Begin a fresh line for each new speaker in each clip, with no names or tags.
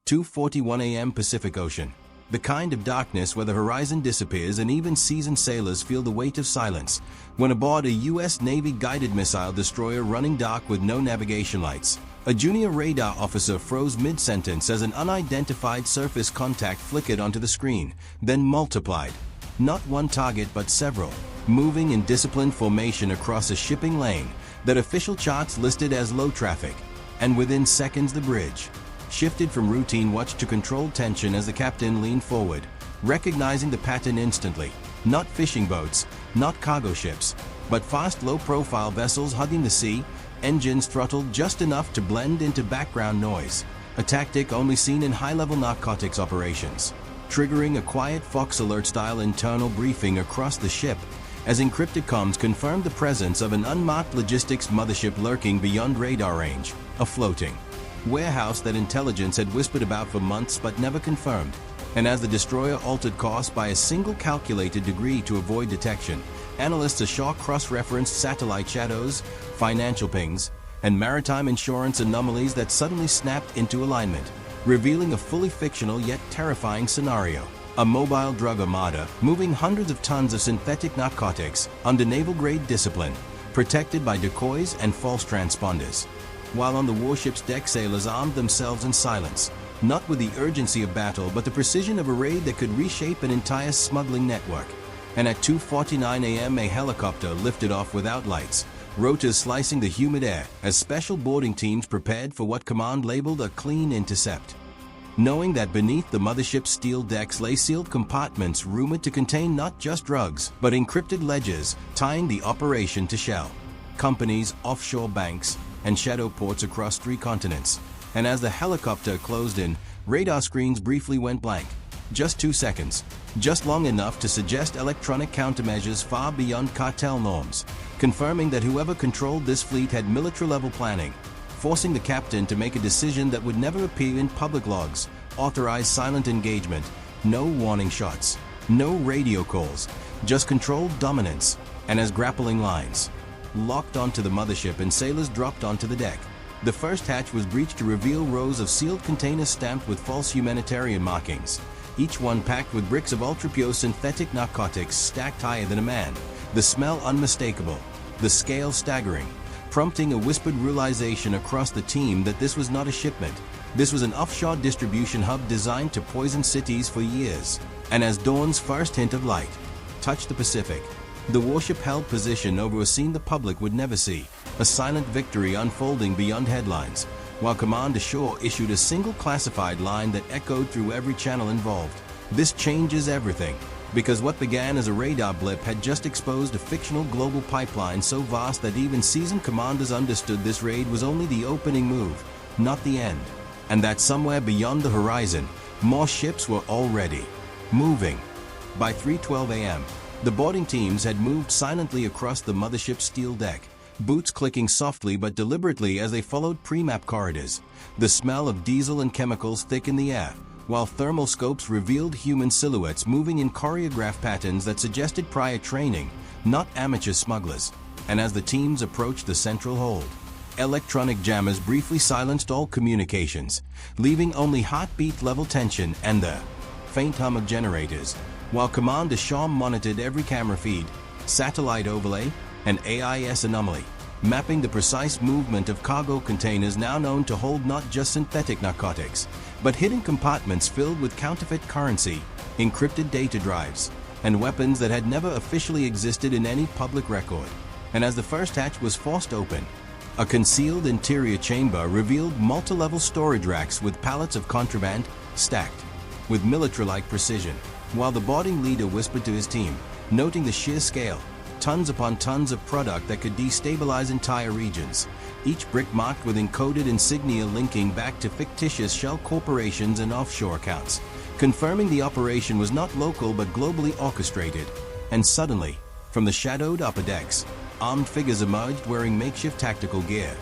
2:41 a.m. Pacific Ocean. The kind of darkness where the horizon disappears and even seasoned sailors feel the weight of silence, when aboard a U.S. Navy guided missile destroyer running dark with no navigation lights. A junior radar officer froze mid-sentence as an unidentified surface contact flickered onto the screen, then multiplied. Not one target but several, moving in disciplined formation across a shipping lane that official charts listed as low traffic. And within seconds the bridge shifted from routine watch to controlled tension as the captain leaned forward, recognizing the pattern instantly. Not fishing boats, not cargo ships, but fast low-profile vessels hugging the sea, engines throttled just enough to blend into background noise, a tactic only seen in high-level narcotics operations, triggering a quiet Fox alert-style internal briefing across the ship as encrypted comms confirmed the presence of an unmarked logistics mothership lurking beyond radar range, a floating warehouse that intelligence had whispered about for months but never confirmed. And as the destroyer altered course by a single calculated degree to avoid detection, analysts ashore cross-referenced satellite shadows, financial pings, and maritime insurance anomalies that suddenly snapped into alignment, revealing a fully fictional yet terrifying scenario. A mobile drug armada moving hundreds of tons of synthetic narcotics under naval-grade discipline, protected by decoys and false transponders. While on the warship's deck, sailors armed themselves in silence, not with the urgency of battle but the precision of a raid that could reshape an entire smuggling network. And at 2:49 a.m. a helicopter lifted off without lights, rotors slicing the humid air as special boarding teams prepared for what command labeled a clean intercept. Knowing that beneath the mothership's steel decks lay sealed compartments rumored to contain not just drugs but encrypted ledgers tying the operation to shell companies, offshore banks, and shadow ports across 3 continents. And as the helicopter closed in, radar screens briefly went blank. Just 2 seconds, just long enough to suggest electronic countermeasures far beyond cartel norms, confirming that whoever controlled this fleet had military-level planning, forcing the captain to make a decision that would never appear in public logs, authorize silent engagement, no warning shots, no radio calls, just controlled dominance. And as grappling lines locked onto the mothership and sailors dropped onto the deck, the first hatch was breached to reveal rows of sealed containers stamped with false humanitarian markings, each one packed with bricks of ultra-pure synthetic narcotics stacked higher than a man, the smell unmistakable, the scale staggering, prompting a whispered realization across the team that this was not a shipment. This was an offshore distribution hub designed to poison cities for years. And as dawn's first hint of light touched the Pacific, the warship held position over a scene the public would never see, a silent victory unfolding beyond headlines, while command ashore issued a single classified line that echoed through every channel involved. This changes everything, because what began as a radar blip had just exposed a fictional global pipeline so vast that even seasoned commanders understood this raid was only the opening move, not the end, and that somewhere beyond the horizon, more ships were already moving. By 3:12 a.m., the boarding teams had moved silently across the mothership's steel deck, boots clicking softly but deliberately as they followed pre-map corridors. The smell of diesel and chemicals thick in the air, while thermal scopes revealed human silhouettes moving in choreographed patterns that suggested prior training, not amateur smugglers. And as the teams approached the central hold, electronic jammers briefly silenced all communications, leaving only heartbeat-level tension and the faint hum of generators, while Commander Sham monitored every camera feed, satellite overlay, and AIS anomaly, mapping the precise movement of cargo containers now known to hold not just synthetic narcotics, but hidden compartments filled with counterfeit currency, encrypted data drives, and weapons that had never officially existed in any public record. And as the first hatch was forced open, a concealed interior chamber revealed multi-level storage racks with pallets of contraband stacked with military-like precision, while the boarding leader whispered to his team, noting the sheer scale, tons upon tons of product that could destabilize entire regions, each brick marked with encoded insignia linking back to fictitious shell corporations and offshore accounts, confirming the operation was not local but globally orchestrated. And suddenly, from the shadowed upper decks, armed figures emerged wearing makeshift tactical gear,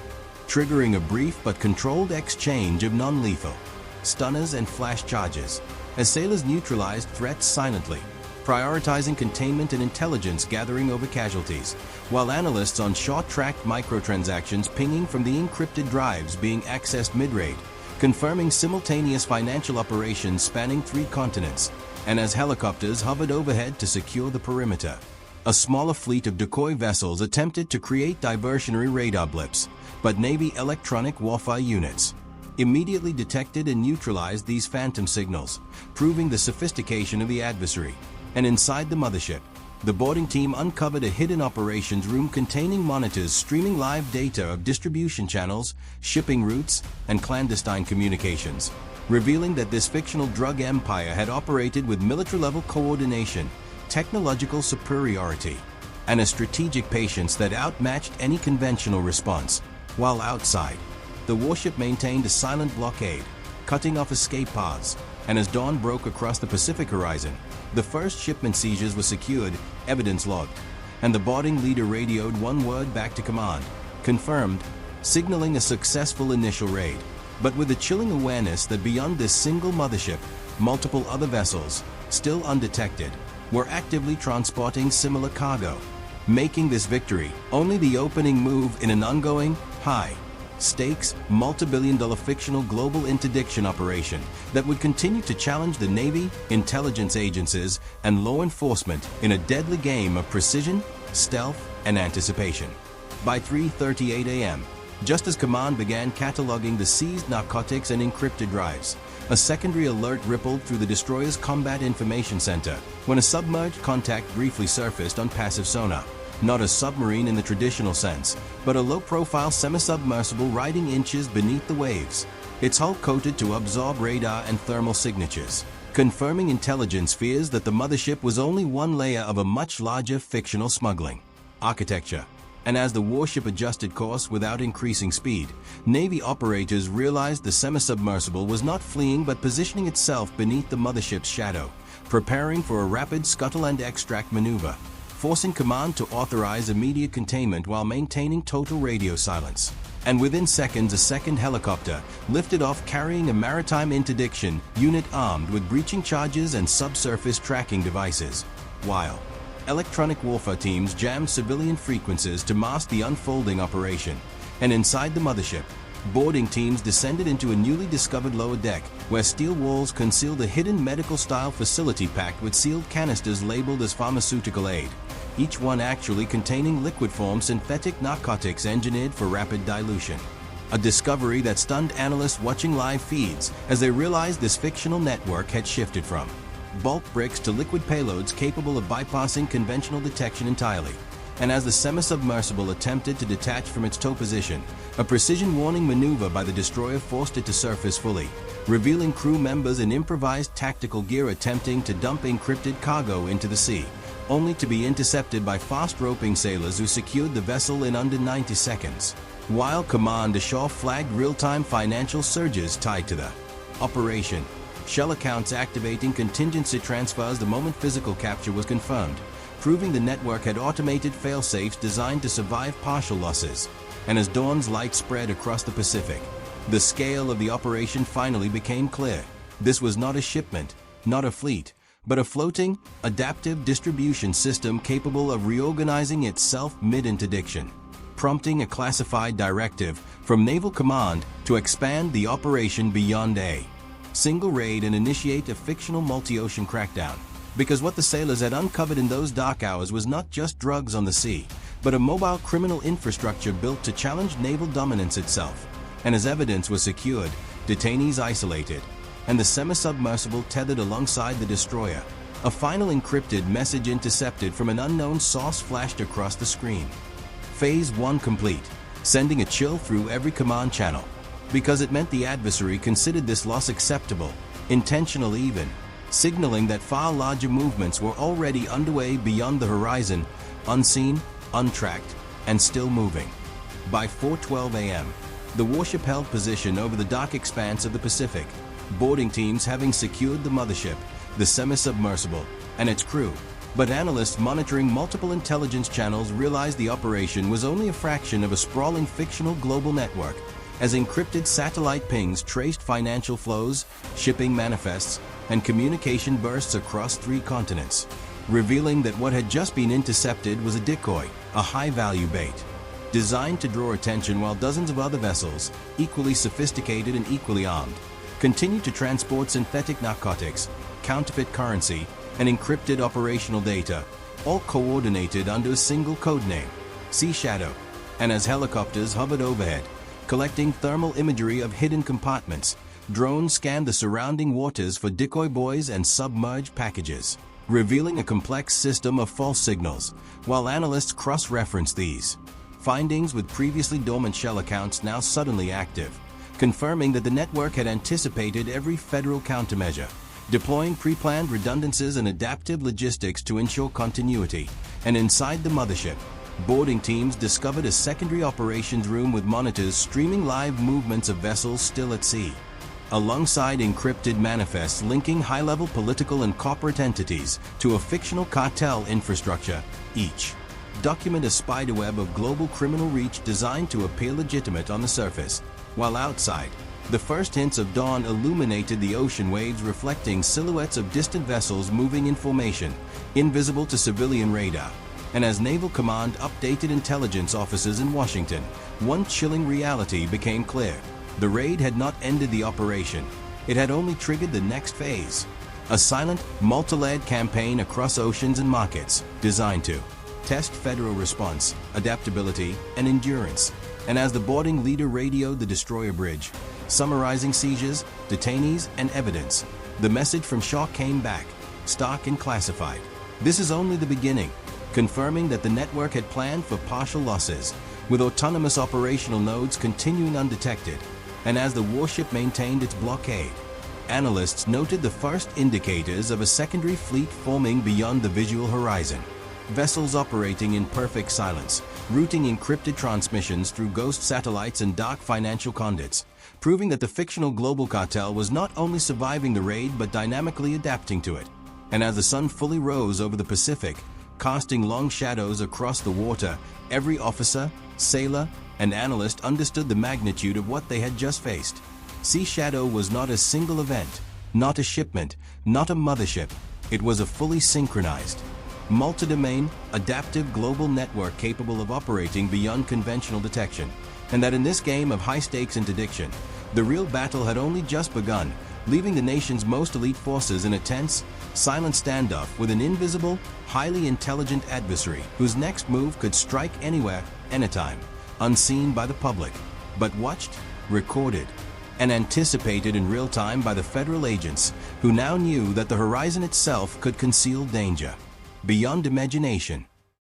triggering a brief but controlled exchange of non-lethal stunners and flash charges, as sailors neutralized threats silently, prioritizing containment and intelligence gathering over casualties, while analysts on short tracked microtransactions pinging from the encrypted drives being accessed mid-raid, confirming simultaneous financial operations spanning 3 continents, and as helicopters hovered overhead to secure the perimeter. A smaller fleet of decoy vessels attempted to create diversionary radar blips, but Navy electronic warfare units immediately detected and neutralized these phantom signals, proving the sophistication of the adversary. And inside the mothership, the boarding team uncovered a hidden operations room containing monitors streaming live data of distribution channels, shipping routes, and clandestine communications, revealing that this fictional drug empire had operated with military-level coordination, technological superiority, and a strategic patience that outmatched any conventional response. While outside, the warship maintained a silent blockade, cutting off escape paths, and as dawn broke across the Pacific horizon, the first shipment seizures were secured, evidence logged, and the boarding leader radioed one word back to command: confirmed, signaling a successful initial raid. But with the chilling awareness that beyond this single mothership, multiple other vessels, still undetected, were actively transporting similar cargo, making this victory only the opening move in an ongoing, high-stakes, multi-billion-dollar fictional global interdiction operation that would continue to challenge the Navy, intelligence agencies, and law enforcement in a deadly game of precision, stealth, and anticipation. By 3:38 a.m., just as command began cataloging the seized narcotics and encrypted drives, a secondary alert rippled through the destroyer's Combat Information Center when a submerged contact briefly surfaced on passive sonar. Not a submarine in the traditional sense, but a low-profile semi-submersible riding inches beneath the waves, its hull coated to absorb radar and thermal signatures, confirming intelligence fears that the mothership was only one layer of a much larger fictional smuggling architecture. And as the warship adjusted course without increasing speed, Navy operators realized the semi-submersible was not fleeing but positioning itself beneath the mothership's shadow, preparing for a rapid scuttle and extract maneuver, forcing command to authorize immediate containment while maintaining total radio silence. And within seconds, a second helicopter lifted off carrying a maritime interdiction unit armed with breaching charges and subsurface tracking devices, while electronic warfare teams jammed civilian frequencies to mask the unfolding operation. And inside the mothership, boarding teams descended into a newly discovered lower deck where steel walls concealed a hidden medical-style facility packed with sealed canisters labeled as pharmaceutical aid, each one actually containing liquid-form synthetic narcotics engineered for rapid dilution. A discovery that stunned analysts watching live feeds as they realized this fictional network had shifted from bulk bricks to liquid payloads capable of bypassing conventional detection entirely. And as the semi-submersible attempted to detach from its tow position, a precision warning maneuver by the destroyer forced it to surface fully, revealing crew members in improvised tactical gear attempting to dump encrypted cargo into the sea, only to be intercepted by fast-roping sailors who secured the vessel in under 90 seconds. While command ashore flagged real-time financial surges tied to the operation, shell accounts activating contingency transfers the moment physical capture was confirmed, proving the network had automated fail-safes designed to survive partial losses. And as dawn's light spread across the Pacific, the scale of the operation finally became clear. This was not a shipment, not a fleet, but a floating, adaptive distribution system capable of reorganizing itself mid-interdiction, prompting a classified directive from Naval Command to expand the operation beyond a single raid and initiate a fictional multi-ocean crackdown. Because what the sailors had uncovered in those dark hours was not just drugs on the sea, but a mobile criminal infrastructure built to challenge naval dominance itself. And as evidence was secured, detainees isolated, and the semi-submersible tethered alongside the destroyer, a final encrypted message intercepted from an unknown source flashed across the screen. Phase 1 complete, sending a chill through every command channel, because it meant the adversary considered this loss acceptable, intentional even, signaling that far larger movements were already underway beyond the horizon, unseen, untracked, and still moving. By 4:12 a.m., the warship held position over the dark expanse of the Pacific, boarding teams having secured the mothership, the semi-submersible, and its crew. But analysts monitoring multiple intelligence channels realized the operation was only a fraction of a sprawling fictional global network, as encrypted satellite pings traced financial flows, shipping manifests, and communication bursts across 3 continents, revealing that what had just been intercepted was a decoy, a high-value bait. designed to draw attention while dozens of other vessels, equally sophisticated and equally armed, continue to transport synthetic narcotics, counterfeit currency, and encrypted operational data, all coordinated under a single codename, Sea Shadow. And as helicopters hovered overhead, collecting thermal imagery of hidden compartments, drones scanned the surrounding waters for decoy buoys and submerged packages, revealing a complex system of false signals, while analysts cross-referenced these findings with previously dormant shell accounts now suddenly active, confirming that the network had anticipated every federal countermeasure, deploying pre-planned redundancies and adaptive logistics to ensure continuity. And inside the mothership, boarding teams discovered a secondary operations room with monitors streaming live movements of vessels still at sea, alongside encrypted manifests linking high-level political and corporate entities to a fictional cartel infrastructure. Each document a spiderweb of global criminal reach designed to appear legitimate on the surface, while outside, the first hints of dawn illuminated the ocean waves, reflecting silhouettes of distant vessels moving in formation, invisible to civilian radar. And as Naval Command updated intelligence officers in Washington, one chilling reality became clear. The raid had not ended the operation. It had only triggered the next phase. A silent, multi-layered campaign across oceans and markets, designed to test federal response, adaptability, and endurance. And as the boarding leader radioed the destroyer bridge, summarizing seizures, detainees, and evidence, the message from Shaw came back, stark and classified. This is only the beginning, confirming that the network had planned for partial losses, with autonomous operational nodes continuing undetected. And as the warship maintained its blockade, analysts noted the first indicators of a secondary fleet forming beyond the visual horizon. Vessels operating in perfect silence, routing encrypted transmissions through ghost satellites and dark financial conduits, proving that the fictional global cartel was not only surviving the raid but dynamically adapting to it. And as the sun fully rose over the Pacific, casting long shadows across the water, every officer, sailor, and analyst understood the magnitude of what they had just faced. Sea Shadow was not a single event, not a shipment, not a mothership. It was a fully synchronized, multi-domain, adaptive global network capable of operating beyond conventional detection. And that in this game of high-stakes interdiction, the real battle had only just begun, leaving the nation's most elite forces in a tense, silent standoff with an invisible, highly intelligent adversary whose next move could strike anywhere, anytime, unseen by the public, but watched, recorded, and anticipated in real time by the federal agents who now knew that the horizon itself could conceal danger beyond imagination.